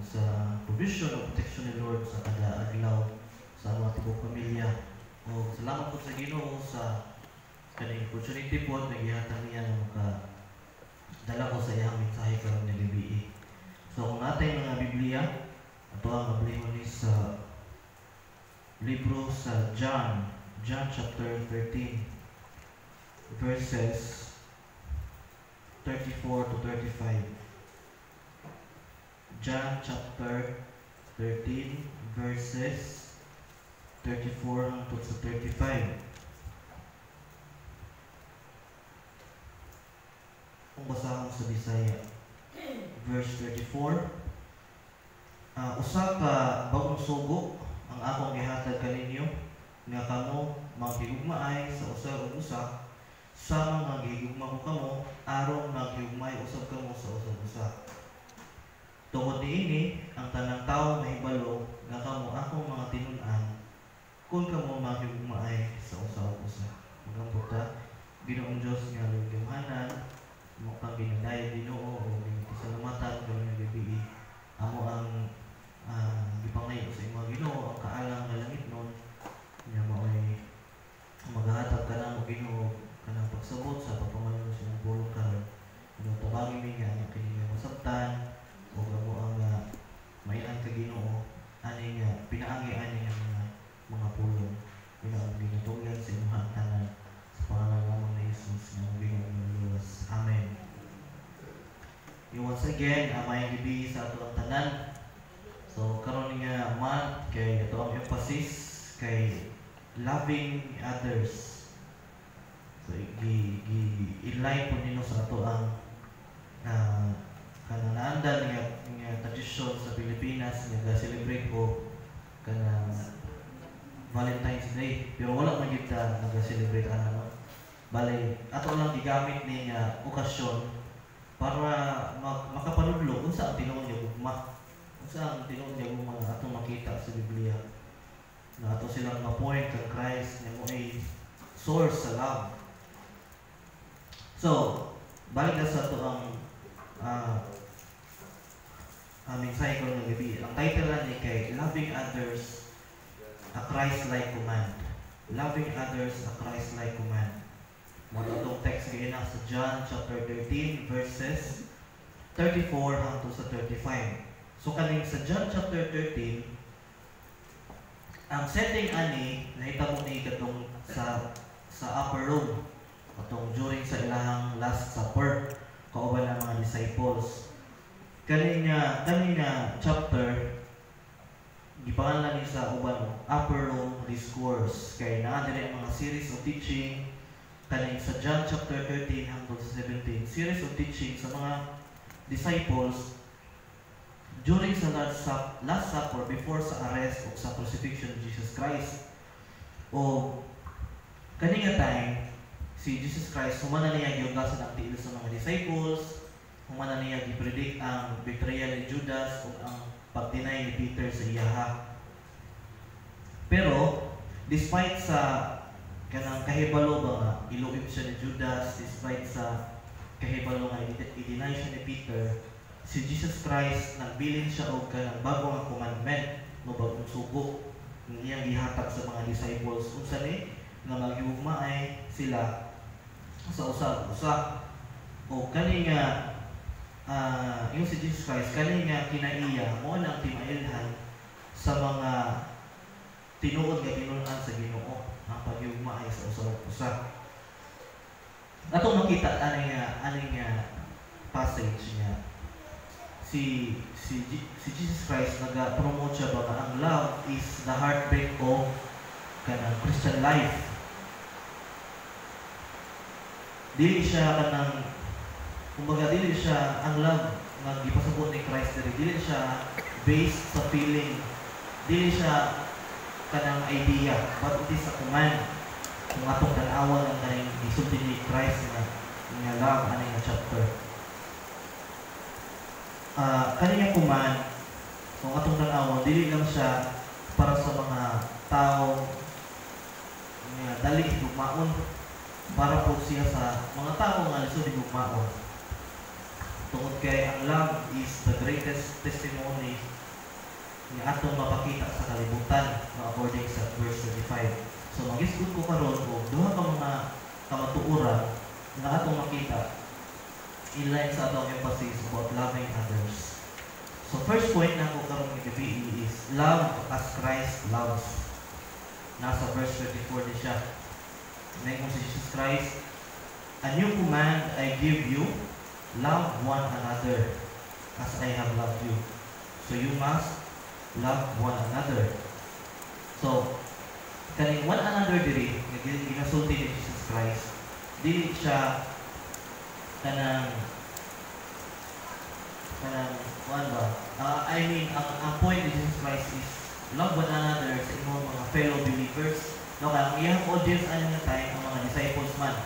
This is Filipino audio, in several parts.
sa provision o protection ni Lord sa kada adlaw sa mga tibok pamilya. O salamat po sa Ginoo sa kaning opportunity po na gihatag niya na makadala ko sa iyang mensahe karon nga gabi. So kung natay mga Biblia, ato ang mablihon ni sa libro sa John chapter 13 verses 34 to 35. John chapter 13 verses 34 hangtod sa 35. Kung basahon sa Bisaya, verse 34, usa ka bagong sugo ang akong gihatag kaninyo, nga kamo maghigugmaay sa usa ug usa, sama nga gihigugma ko kamo, aron maghigugmaay usab kamo sa usa-usa. Tungod niini, ang tanang tawo mahibalo nga kamo akong mga tinun-an, kung kamo maghigugmaay sa usa ug usa. Magambot ta, Ginoong Dios nga lugyahanan, mo kang ginadayo Ginoo o ginasalamatan karon nga gabi. Amo ang gipangayo sa imong Ginoo ang kaalang nga langit nun nya mao'y maghatag ka na mo Ginoo kanang pagsabot sa pagpamanon sa imong pulong karon. Tabangin mi nga ang kini nga masabtan o amo ang mailan ka Ginoo ani nga pinaagi ani nga mga pulong. Ginoo ginatugan sa imong tanan sa pangalan lamang ni Jesus nga Ginoo Luwas. Amen. Once again, may gabi sa ato ang tanan. So karon nga month kay ato ang emphasis kay loving others. So i-inline po nino sa ato ang kananaandan nga tradisyon sa Pilipinas nga ga-celebrate ko kanang Valentine's Day. Pero wala man gyud ta nag-celebrate no. Balay ato lang gigamit ni nga okasyon para makapanudlo kung saan tinuod niya gugma. Kung saan tinuod niya gugma nga atong makita sa Biblia. Na ato silang ma-point kang Christ na mo ay source sa love. So, balik na sa ito ang mensahe ko ng gabi. Ang title na ni kay Loving Others, a Christ-like Command. Loving Others, a Christ-like Command. Mga itong text kayo na sa John chapter 13 verses 34 hangtod sa 35. So kaning sa John chapter 13, ang setting ani nahitabo ni katong sa upper room katong during sa ilahang last supper kauban ng mga disciples. Kanina chapter gipangalan ni sa uban upper room discourse kay naa diri ang mga series of teaching kaning sa John chapter 13 hangtod sa 17, series of teaching sa mga disciples during sa last supper before sa arrest o sa crucifixion of Jesus Christ. O kaning time si Jesus Christ humana niya giugasan ang tiil sa mga disciples, humana niya gipredict ang betrayal ni Judas o ang pag-deny ni Peter sa iyaha. Pero despite sa kanang kahibalo ba nga iluib siya ni Judas, despite sa kahibalo nga i-deny siya ni Peter, si Jesus Christ nagbilin siya og kanang bago nga commandment no bagong sugo ng iyang gihatag sa mga disciples unsa ni nga maghigugmaay sila sa usa-usa. O kani nga yung si Jesus Christ kani nga kinaiya mo nang timailhan sa mga tinuod nga tinun-an sa Ginoo ang paghigugmaay sa usa-usa. Atong makita ani nga passage niya si Jesus Christ naga-promote siya ba ang love is the heartbeat of kanang Christian life. Dili siya kanang kumbaga dili siya ang love nga gipasabot ni Christ dili siya based sa feeling, dili siya kanang idea, but it is a command. Kung atong tanawan ang kanang gisulti ni Christ nga love ani nga chapter. Kanang command, kung atong tanawan, dili lang siya para sa mga tao nga dali higugmaon, para po siya sa mga tao nga lisod higugmaon. Tungod kay ang love is the greatest testimony ni atong mapakita sa kalibutan no, according sa verse 35. So magisgot ko karon og duha ka mga kamatuoran na atong makita in line sa atong emphasis about loving others. So first point na ko karon ni PPE is love as Christ loves. Nasa verse 34 din siya. Ngayon si Jesus Christ, a new command I give you, love one another as I have loved you. So you must love one another. So, kaning one another diri, ginasulti ni Jesus Christ, dili siya kanang kuan ba? Ang point ni Jesus Christ is love one another sa imong mga fellow believers. No, kaya ang iyang audience ano nga tayo ang mga disciples man.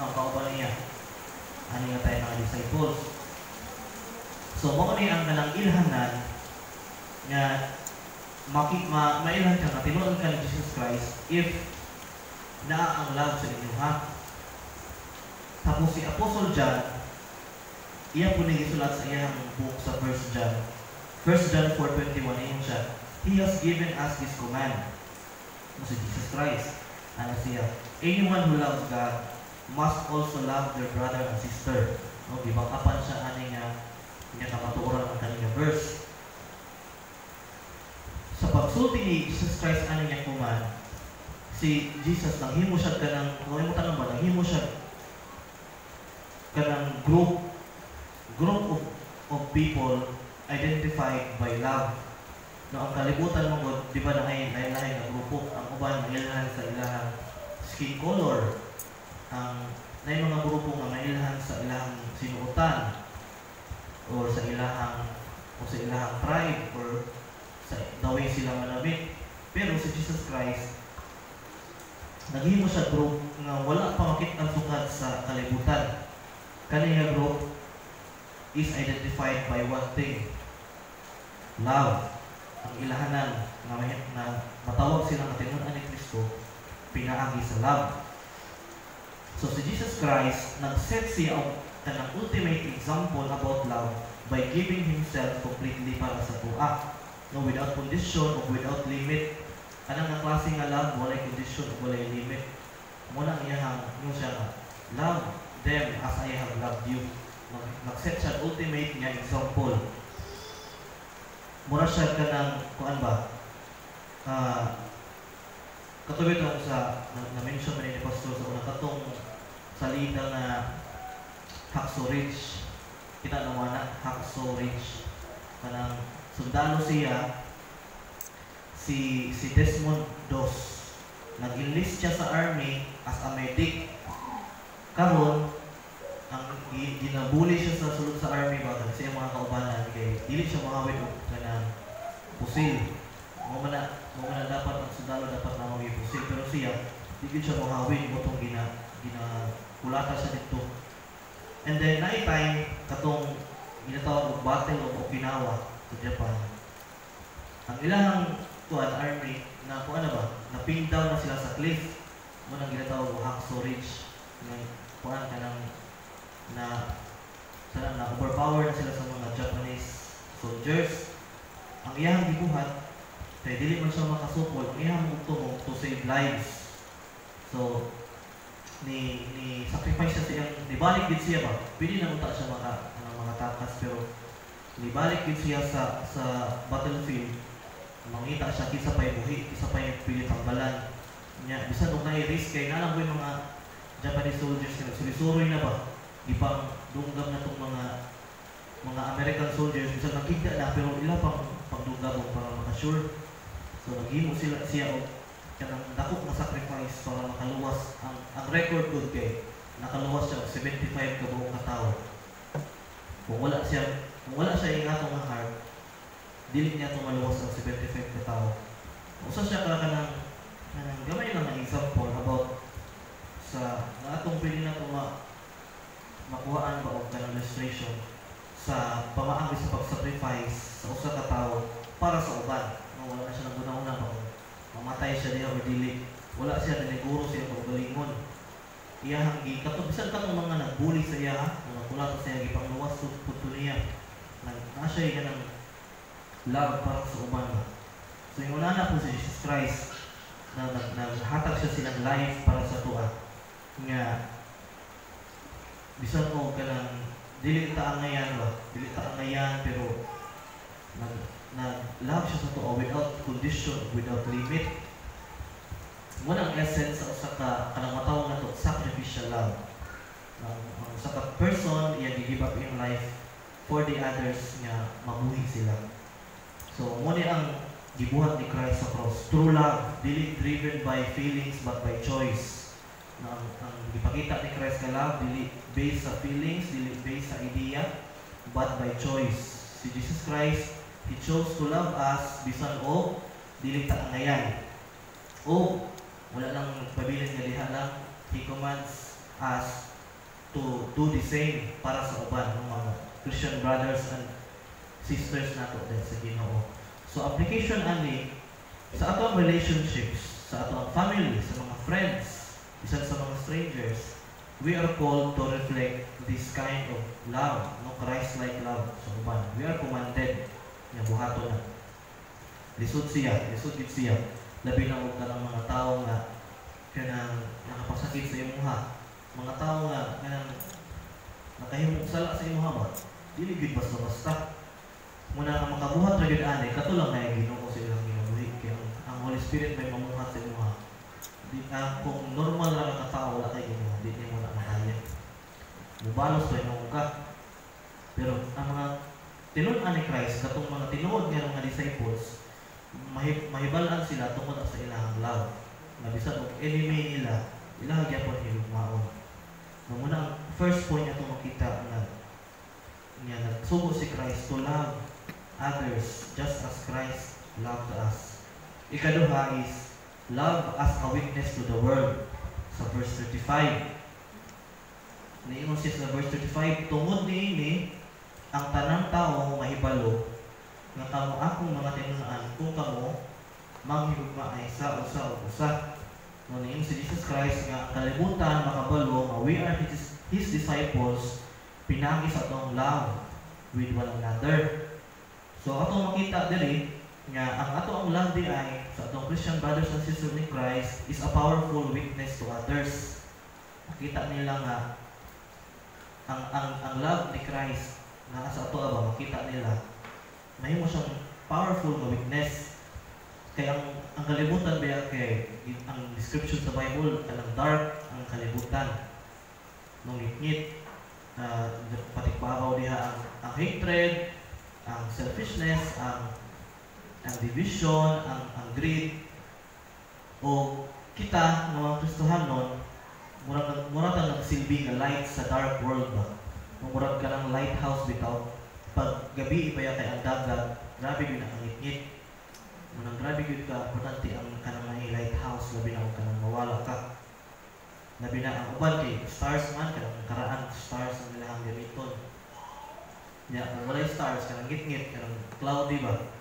No, kauban niya. Ano nga tayo mga disciples. So, mo ni ang kanang ilhanan nga mailhan ka nga tinuod ka ni Jesus Christ if naa ang love sa inyo ha. Tapos si Apostle John, iya po nagisulat sa iyang book sa 1 John. 1 John 4:21 ayon siya. He has given us this command. Si Jesus Christ. Ano siya? Anyone who loves God must also love their brother and sister. No, gibakapan siya ani nga kamatuoran ang kanina verse. Sa pagsulti ni Jesus Christ ani nga command, si Jesus nanghimo siya kanang nanghimo siya kanang group of people identified by love. No, ang kalibutan mo God, di ba lain-lain na grupo, ang uban mailhan sa ilang skin color, ang mga grupo nga mailhan sa ilang sinuotan, or sa ilang tribe, or sa the way sila manamit. Pero si Jesus Christ, naghimo siya group nga wala pa makitang sukad sa kalibutan. Kaniya group is identified by one thing, love. Ang ilahanan na matawag sila na tinunan ni Kristo, pinaagi sa love. So si Jesus Christ, nag-set siya ang ultimate example about love by giving Himself completely para sa tuwa. No, without condition o without limit. Anong klase nga love, walay condition o walay limit. Muna iyahang siya nga, love them as I have loved you. Nag-set siya ultimate niya example. Mura siya ka ng, kuan ba? Katulad ako sa, na-mention man ni Pastor sa unang katong salita na Hacksaw Ridge. Kita naman na Hacksaw Ridge. Kanang sundalo siya, si Desmond Doss. Nag-enlist siya sa army as a medic. Karon, ang ginabuli siya sa sulod sa army ba kasi mga kaubanan kay dili siya mahawid og kanang pusil. Mo man na dapat ang sundalo dapat na mawid pusil pero siya dili siya mahawid mo tong kulata siya dito. And then night time katong ginatawag og battle of Okinawa sa Japan. Ang ilang army na kuan ba na-pin down na sila sa cliff. Mo nang ginatawag og Hacksaw Ridge. Kuan kanang na overpower na sila sa mga Japanese soldiers. Ang iyang gibuhat kay dili man siya makasupol, ang iyang tumong to save lives. So ni sacrifice siya nibalik gid siya ba? Pili na unta siya mga takas pero nibalik gid siya sa battlefield. Mangita siya kisa pay buhi, kisa pay pilit tanggalan. Nya bisan og na-risk kay nalang boy mga Japanese soldiers nga sulisuroy na ba? Ipang dunggam na itong mga American soldiers bisa nakita na pero ila pang pagdunggam para makasure. So naghimo siya og kanang dakok na sacrifice para makaluwas ang record good kay nakaluwas siya 75 ka buong katawo. Kung wala siya ingatong nga heart, dili niya itong maluwas ang 75 ka tao. Usa siya kanang gamay lang ng example about sa atong pili na itong makuhaan ba o kanang illustration sa pamaagi sa pag-sacrifice sa usa ka tawo para sa uban. Wala na siya naguna-una pa mamatay siya diha o dili. Wala siya, naniguro siya paggalingon. iyahang katong bisan katong mga nagbuli sa iya, mga kulat sa iya gipangluwas pud niya. Na siya ganang love para sa uban. So yung una na po si Jesus Christ na naghatag siya silang life para sa tuwa. Nga bisan mo kanang dili ta ngayon pero nag-love siya sa tuwa without condition, without limit. Muna ang essence sa usa ka kanang matawag nato sacrificial love. Ang usa ka person iya gi-give up in life for the others nga mabuhi sila. So mo ni ang gibuhat ni Christ sa cross. True love, dili driven by feelings but by choice. Ang gipakita ni Christ nga love dili based sa feelings, dili based sa idea, but by choice. Si Jesus Christ, He chose to love us bisan o dili ta angayan. O wala lang pabilin nga diha lang, He commands us to do the same para sa uban ng mga Christian brothers and sisters nato din sa Ginoo. So application ani sa atong relationships, sa atong family, sa mga friends, bisan sa mga strangers, we are called to reflect this kind of love, no Christ-like love sa uban. We are commanded nga buhaton na. Lisod gid siya. Labi na og kanang mga tawo nga kanang nakapasakit sa imuha. Mga tawo nga kanang nakahimong sala sa imuha ba? Dili gid basta-basta. Muna ang makabuhat ra gyud ani katulang na Ginoo sa ilang ginabuhi kay ang Holy Spirit may mamuhat sa imuha. Di kung normal ra ka tawo wala kay Ginoo, di mo na makaya. Mubalos to imong ka. Pero ang mga tinud-an ni Christ katong mga tinuod nga mga disciples mahibalan sila tungod sa ilang love. Na bisan og enemy nila, ilang gyapon hilugmaon. Muna ang first point ato makita na nagsugo si Christ to love others just as Christ loved us. Ikaduha is love as a witness to the world. Sa verse 35. Niingon siya sa verse 35, tungod niini ang tanang tao mahibalo nga kamo akong mga tinunaan kung kamo manghigugma ay sa usa. No niingon si Jesus Christ nga ang kalibutan makabalo nga we are His disciples pinagi sa atong love with one another. So atong makita diri nga ang atong love di ay sa atong Christian brothers and sisters in Christ is a powerful witness to others. Makita nila nga ang love ni Christ na sa ato ba makita nila mahimo siyang powerful nga witness. Kaya ang kalibutan ba kay ang description sa Bible kanang dark ang kalibutan. Nung ngit patikbabaw diha ang hatred, ang selfishness, ang division, ang greed. O kita mga Kristohanon murag ta nagsilbi nga light sa dark world ba. Murag ka ng lighthouse bitaw. Pag gabi iba kay ang dagat, grabe gyud ang ngit-ngit. Munang grabe gyud ka importante ang kanang may lighthouse labi na ka nang mawala ka. Labi na ang uban kay stars man kanang karaan stars ang ilang gamiton. Ya, kung walay stars kanang ngit-ngit kanang cloudy ba.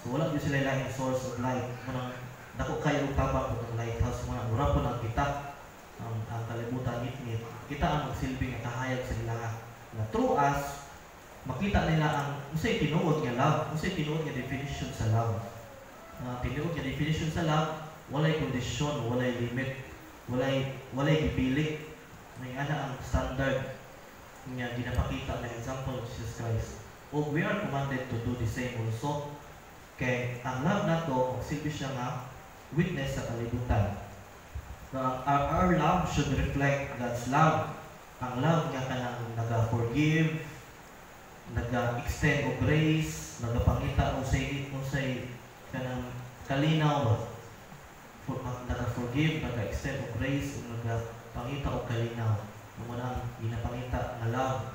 So wala gyud sila ilang source of light. Munang dako kayo og tabang og lighthouse mo mura po nang kita ang kalibutan ngit-ngit. Kita ang magsilbi nga kahayag sa ilaha. Na through us makita nila ang unsay tinuod nga love, unsay tinuod nga definition sa love. Tinuod nga definition sa love, walay kondisyon, walay limit, walay gipilit. May ana ang standard nga ginapakita na example of Jesus Christ. O we are commanded to do the same also. Kay ang love nato magsilbi siya nga witness sa kalibutan. Our love should reflect God's love. Ang love nga kanang naga-forgive, naga-extend og grace, nagapangita og say kanang kalinaw ba. Naga-forgive, naga-extend og grace, ug nagapangita og kalinaw. Mo nang ginapangita nga love.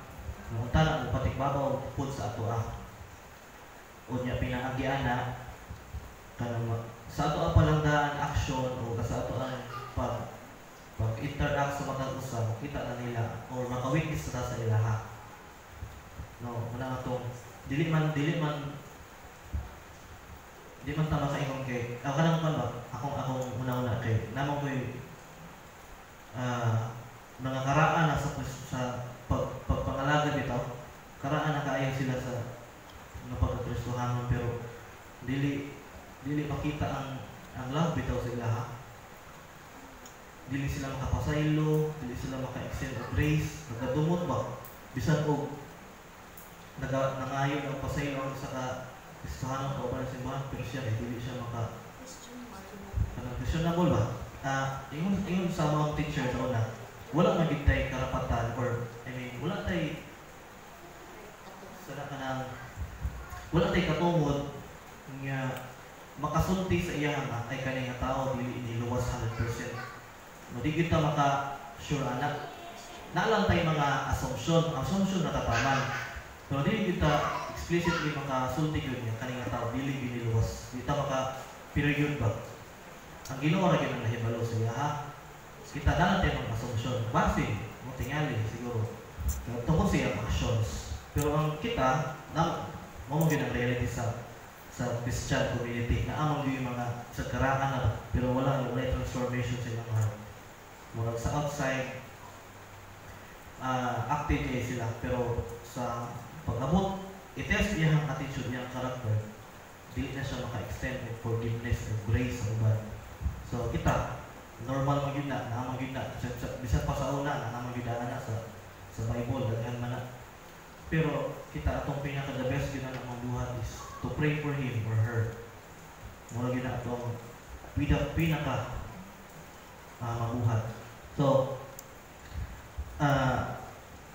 Ngunta na patikbabaw pud sa ato unya pinaagiana kanang sa ato palangdaan action o sa ato pag-interact sa matang usa, makita na nila or makawitness na sa ilaha. No, muna atong dili man tama sa imong kay kanang ba akong una kay namang koy nangakaraan na sa pagpangalaga bitaw, karaan na kaayo sila sa pagkakristohanon, pero dili makita ang love bitaw sa ilaha. Dili sila makapasaylo, dili sila maka-extend of grace, nagadumot ba? Bisan og nangayon ang pasaylo ang sa kristohanon o ba simbahan, pero siya dili siya questionable ba? Ingon sa mga teacher doon na wala magigtay karapatan, or wala tay wala tay katungod nga makasulti sa iya ay kani nga tao dili iniluwas 100%. No, di kita maka-sure anak. Naalang tayo mga assumption na tataman. Pero di kita explicitly makasulti yun yung kanina tao, dili biniluwas. Di kita maka-period ba? Ang ginawa rin ang nahibalo sa iya, ha? Kita naalang tayo mga assumption. Base, mo tingali, siguro. Tungkol siya actions. Pero ang kita, mamagin ang reality sa Christian community na amang yung mga sa karaan na, pero wala transformation sa ilang heart. Mula sa outside, active kayo sila, pero sa pag-abot, i-test iyang attitude, iyang character, di na siya maka-extend ng forgiveness and grace sa uban. So kita, normal mag yun na, naamang yun na, bisan pa sa una, naamang yun na sa Bible, daghan man na. Pero kita atong pinaka-the best yun na ng buhat is to pray for him or her. Mula yun na atong pinaka mabuhat. So,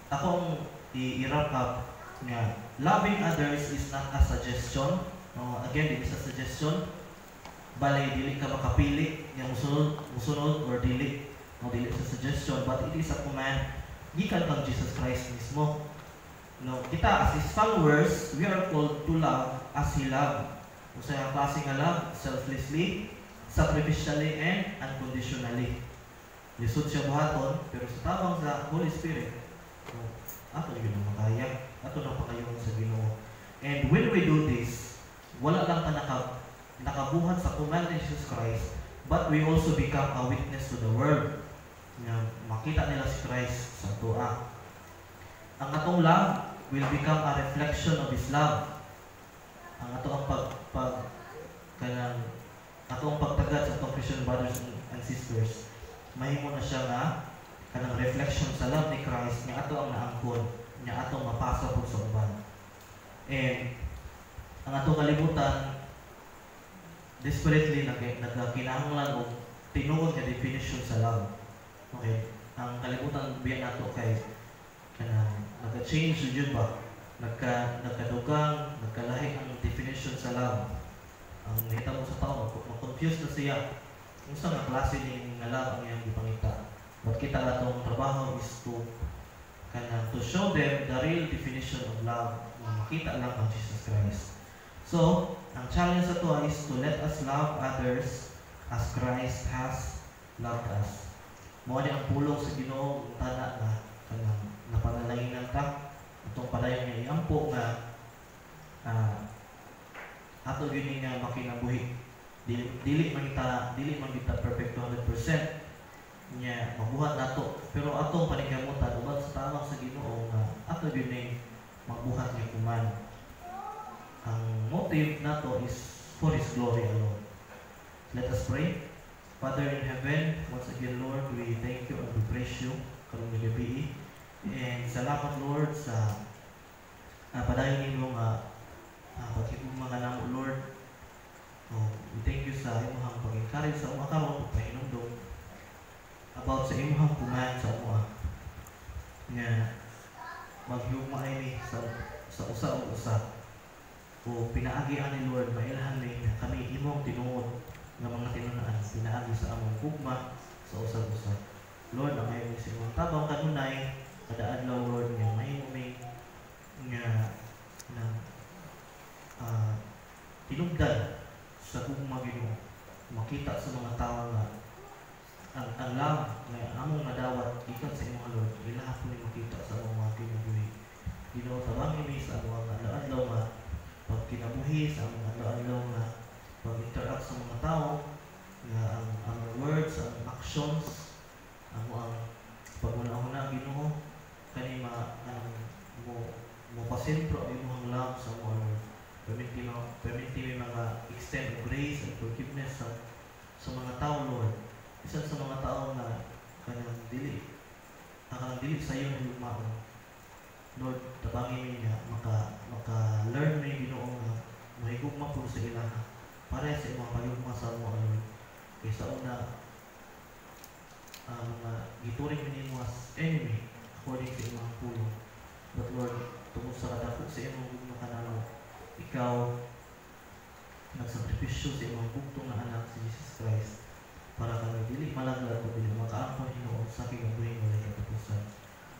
akong i-wrap up nga, loving others is not a suggestion. No, again, it is a suggestion. Balay, dili ka makapili nga musunod or dili. No, dili sa suggestion, but it is a command gikan kang Jesus Christ mismo. No, kita as his followers, we are called to love as he loved. Kung sa yung klase nga love, selflessly, sacrificially, and unconditionally. Lisod siya buhaton, pero sa tabang sa Holy Spirit, ato yun ang makaya, ato na pakayon sa Ginoo. And when we do this, wala lang ka nakabuhat sa command ni Jesus Christ, but we also become a witness to the world. Makita nila si Christ sa tuwa. Ang atong love will become a reflection of His love. Ang atong atong pagtagad sa atong Christian brothers and sisters, mahimo na siya nga kanang reflection sa love ni Christ nga ato ang naangkon, nga ato mapasa po sa uban. And ang atong kalibutan desperately nagkinahanglan og tinuod nga definition sa love. Okay, ang kalibutan biya nato kay kanang nag-change jud ba? Nagkadugang, nagkalahi ang definition sa love. Ang nahitabo sa tao, mag-confuse na siya kung saan nga klase ni nga love ang iyang ipangita. But kita atong trabaho is to show them the real definition of love na makita lang ang Jesus Christ. So, ang challenge sa to is to let us love others as Christ has loved us. Mao ni ang pulong sa Ginoo ang tana na kanang napanalangin ta itong padayon nga iampo nga ato gyud nga makinabuhi. Dili man kita perfect 100% nya mabuhat nato, pero atong paningkamutan ubang sa tamang sa Ginoo nga ato gyud ni magbuhat nga kuman. Ang motive nato is for His glory alone. Let us pray. Father in heaven, once again Lord, we thank you and we praise you karong gabi. And salamat Lord sa padayon nimo nga pagkigugma nga namo Lord. We thank you sa imong pag-encourage sa mga karon pahinumdom about sa imong command sa amoa nga maghigugma ini sa usa o usa o pinaagi ani Lord mailhan ni kami imong tinuod nga mga tinunaan pinaagi sa among gugma sa usa-usa. Lord, ang ayon sa imong tabang kanunay kada adlaw Lord nga mahimo may nga tinugdan sa gugma Ginoo makita sa mga tawo nga ang love nga among nadawat gikan sa imong Lord ilaha po ni makita sa among mga kinabuhi. Ginoo, tabangin mi sa among adlaw nga pagkinabuhi, sa among adlaw nga pag-interact sa mga tao nga ang words, ang actions ang Pag una Ginoo kani mo pasentro ang imong love sa mo Lord. Permiti mga extend of grace and forgiveness sa mga tao Lord. Isa sa mga tao na kanang dili sa iyo na lumaon. Lord, tabangin mi nga maka-learn na yung Ginoo nga mahigugma po sa ilaha para sa imong palugma sa mo Lord. Kaysa una mga gituring mo as enemy according sa imong pulong. But Lord, tungkol sa kadako sa imong gugma kanalo, ikaw nagsakripisyo sa imong bugtong na anak si Jesus Christ para kami dili malaglag o dili makaangkon Ginoo sa kinabuhi mo na katapusan.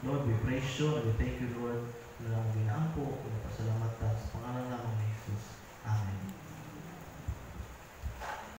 Lord, we praise you and we thank you, Lord, na ginaampo o pasalamat sa pangalan namang ni Jesus. Amen.